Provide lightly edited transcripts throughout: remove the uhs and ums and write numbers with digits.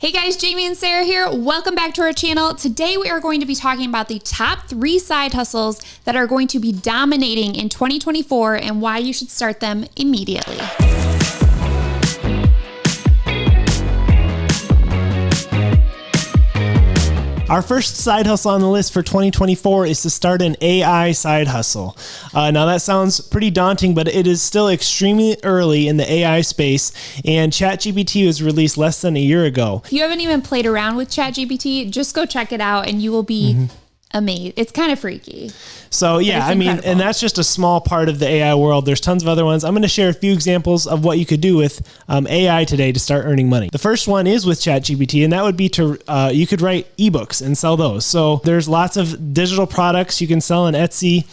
Hey guys, Jamie and Sarah here. Welcome back to our channel. Today we are going to be talking about the top 3 side hustles that are going to be dominating in 2024 and why you should start them immediately. Our first side hustle on the list for 2024 is to start an AI side hustle. Now that sounds pretty daunting, but it is still extremely early in the AI space, and ChatGPT was released less than a year ago. If you haven't even played around with ChatGPT, just go check it out and you will be amazed. It's kind of freaky. So yeah, I mean, and that's just a small part of the AI world. There's tons of other ones. I'm going to share a few examples of what you could do with AI today to start earning money. The first one is with ChatGPT, and that would be to, you could write ebooks and sell those. So there's lots of digital products you can sell on Etsy,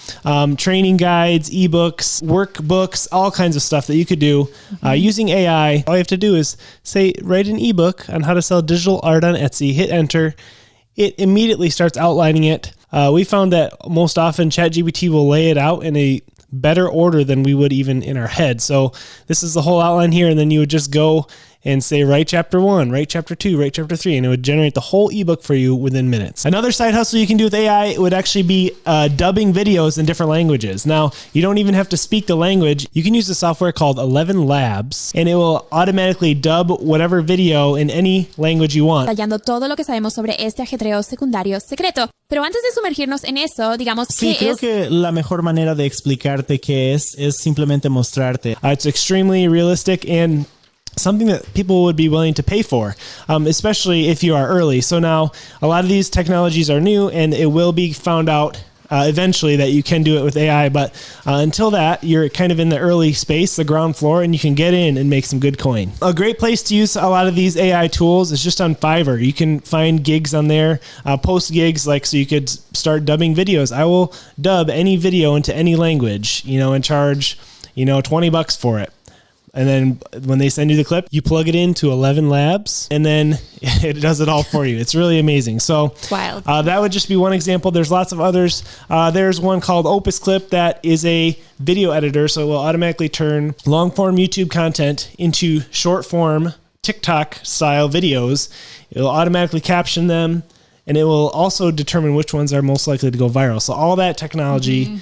training guides, ebooks, workbooks, all kinds of stuff that you could do using AI. All you have to do is say, write an ebook on how to sell digital art on Etsy, hit enter. It immediately starts outlining it. We found that most often ChatGPT will lay it out in a better order than we would even in our head. So this is the whole outline here, and then you would just go and say, write chapter 1, write chapter 2, write chapter 3, and it would generate the whole ebook for you within minutes. Another side hustle you can do with AI would actually be dubbing videos in different languages. Now, you don't even have to speak the language. You can use a software called Elevenlabs, and it will automatically dub whatever video in any language you want. Detallando todo lo que sabemos sobre este ajetreo secundario secreto. Pero antes de sumergirnos en eso, digamos sí, creo que la mejor manera de explicarte qué es simplemente mostrarte. It's extremely realistic and something that people would be willing to pay for, especially if you are early. So now a lot of these technologies are new, and it will be found out eventually that you can do it with AI. But until that, you're kind of in the early space, the ground floor, and you can get in and make some good coin. A great place to use a lot of these AI tools is just on Fiverr. You can find gigs on there, post gigs, like, so you could start dubbing videos. I will dub any video into any language, and charge, $20 for it. And then when they send you the clip, you plug it into Elevenlabs, and then it does it all for you. It's really amazing. So wild. That would just be one example. There's lots of others. There's one called Opusclip that is a video editor, so it will automatically turn long-form YouTube content into short-form TikTok-style videos. It will automatically caption them, and it will also determine which ones are most likely to go viral. So all that technology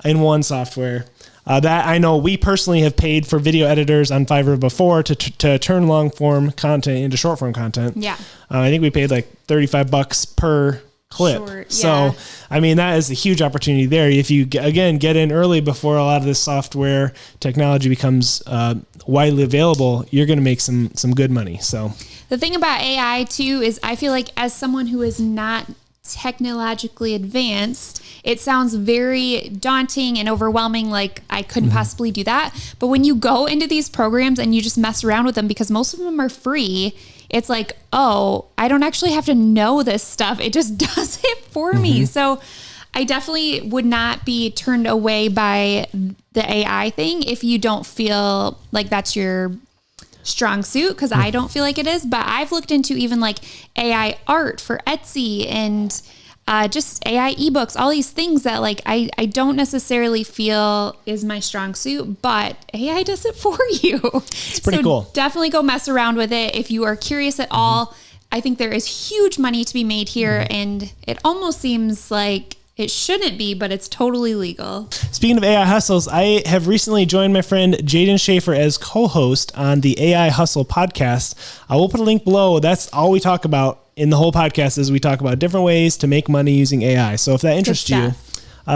in one software. That I know we personally have paid for video editors on Fiverr before to turn long form content into short form content. Yeah. I think we paid like $35 per clip. Short, yeah. So, I mean, that is a huge opportunity there. If you, again, get in early before a lot of this software technology becomes widely available, you're going to make some good money. So The thing about AI too is I feel like as someone who is not technologically advanced, it sounds very daunting and overwhelming, like I couldn't possibly do that. But when you go into these programs and you just mess around with them, because most of them are free, it's like, oh, I don't actually have to know this stuff. It just does it for me. So I definitely would not be turned away by the AI thing if you don't feel like that's your strong suit, because I don't feel like it is. But I've looked into even like AI art for Etsy and just AI ebooks, all these things that like I don't necessarily feel is my strong suit, but AI does it for you. it's pretty cool. Definitely go mess around with it if you are curious at all. I think there is huge money to be made here, and it almost seems like it shouldn't be, but it's totally legal. Speaking of AI hustles, I have recently joined my friend Jaden Schaefer as co-host on the AI Hustle podcast. I will put a link below. That's all we talk about in the whole podcast, is we talk about different ways to make money using AI. So if that interests you,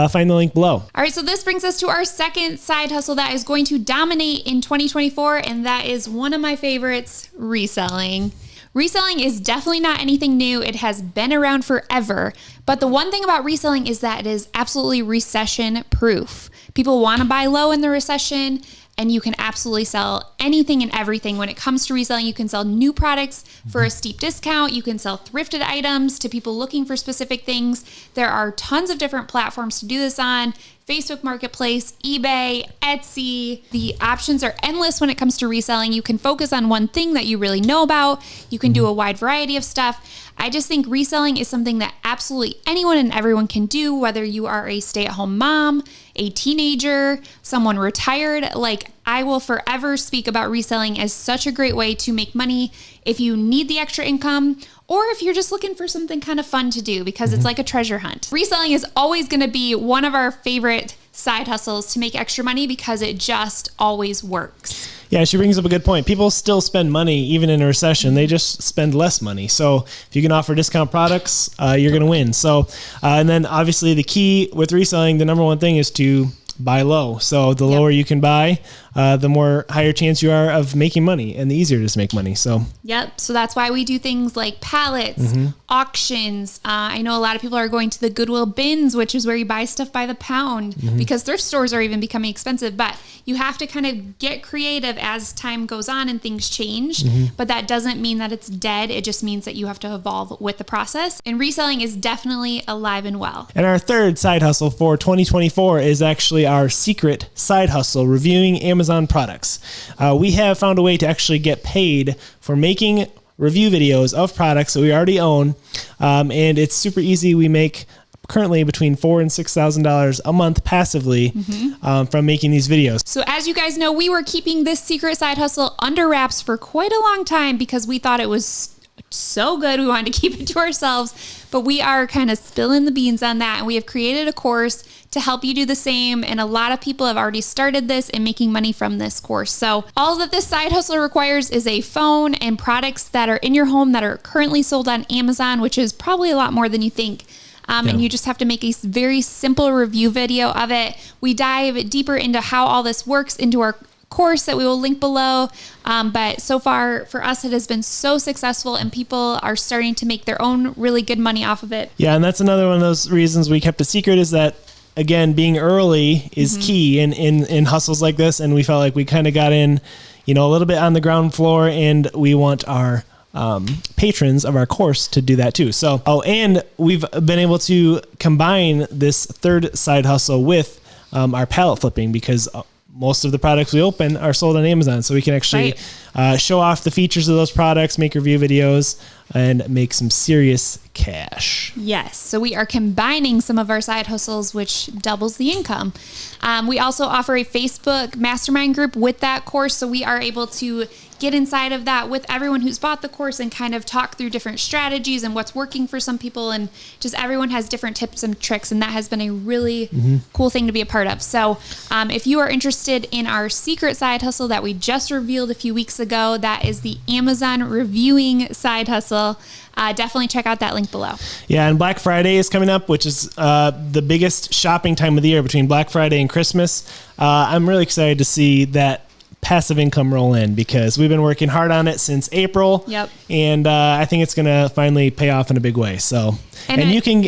find the link below. All right, so this brings us to our second side hustle that is going to dominate in 2024, and that is one of my favorites, reselling. Reselling is definitely not anything new. It has been around forever. But the one thing about reselling is that it is absolutely recession proof. People want to buy low in the recession, and you can absolutely sell anything and everything. When it comes to reselling, you can sell new products for a steep discount. You can sell thrifted items to people looking for specific things. There are tons of different platforms to do this on. Facebook Marketplace, eBay, Etsy. The options are endless when it comes to reselling. You can focus on one thing that you really know about. You can do a wide variety of stuff. I just think reselling is something that absolutely anyone and everyone can do, whether you are a stay-at-home mom, a teenager, someone retired. Like, I will forever speak about reselling as such a great way to make money if you need the extra income, or if you're just looking for something kind of fun to do because it's like a treasure hunt. Reselling is always going to be one of our favorite side hustles to make extra money because it just always works. Yeah, she brings up a good point. People still spend money even in a recession. They just spend less money. So if you can offer discount products, you're going to win. So, and then obviously the key with reselling, the number one thing is to buy low. So the lower you can buy, the more higher chance you are of making money and the easier it is to make money. So, so that's why we do things like pallets, auctions. I know a lot of people are going to the Goodwill bins, which is where you buy stuff by the pound because thrift stores are even becoming expensive, but you have to kind of get creative as time goes on and things change, but that doesn't mean that it's dead. It just means that you have to evolve with the process, and reselling is definitely alive and well. And our third side hustle for 2024 is actually our secret side hustle, reviewing Amazon products. We have found a way to actually get paid for making review videos of products that we already own, and it's super easy. We make currently between $4,000 and $6,000 a month passively from making these videos. So as you guys know, we were keeping this secret side hustle under wraps for quite a long time because we thought it was so good. We wanted to keep it to ourselves, but we are kind of spilling the beans on that. And we have created a course to help you do the same. And a lot of people have already started this and making money from this course. So all that this side hustle requires is a phone and products that are in your home that are currently sold on Amazon, which is probably a lot more than you think. And you just have to make a very simple review video of it. We dive deeper into how all this works into our course that we will link below. But so far for us, it has been so successful and people are starting to make their own really good money off of it. Yeah. And that's another one of those reasons we kept a secret is that, again, being early is key in hustles like this. And we felt like we kind of got in, a little bit on the ground floor, and we want our patrons of our course to do that too. So, and we've been able to combine this third side hustle with our pallet flipping because most of the products we open are sold on Amazon. So we can actually show off the features of those products, make review videos, and make some serious cash. Yes. So we are combining some of our side hustles, which doubles the income. We also offer a Facebook mastermind group with that course. So we are able to get inside of that with everyone who's bought the course and kind of talk through different strategies and what's working for some people. And just everyone has different tips and tricks. And that has been a really cool thing to be a part of. So if you are interested in our secret side hustle that we just revealed a few weeks ago, that is the Amazon reviewing side hustle. Definitely check out that link below. Yeah, and Black Friday is coming up, which is the biggest shopping time of the year between Black Friday and Christmas. I'm really excited to see that passive income roll in because we've been working hard on it since April. Yep. And I think it's going to finally pay off in a big way. So, and you can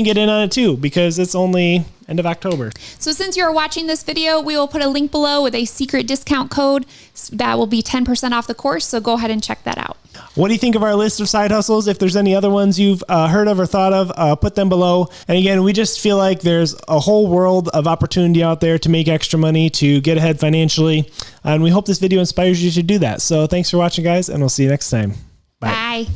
get in on it too because it's only end of October. So since you're watching this video, we will put a link below with a secret discount code that will be 10% off the course. So go ahead and check that out. What do you think of our list of side hustles? If there's any other ones you've heard of or thought of, put them below. And again, we just feel like there's a whole world of opportunity out there to make extra money, to get ahead financially. And we hope this video inspires you to do that. So thanks for watching, guys, and we'll see you next time. Bye. Bye.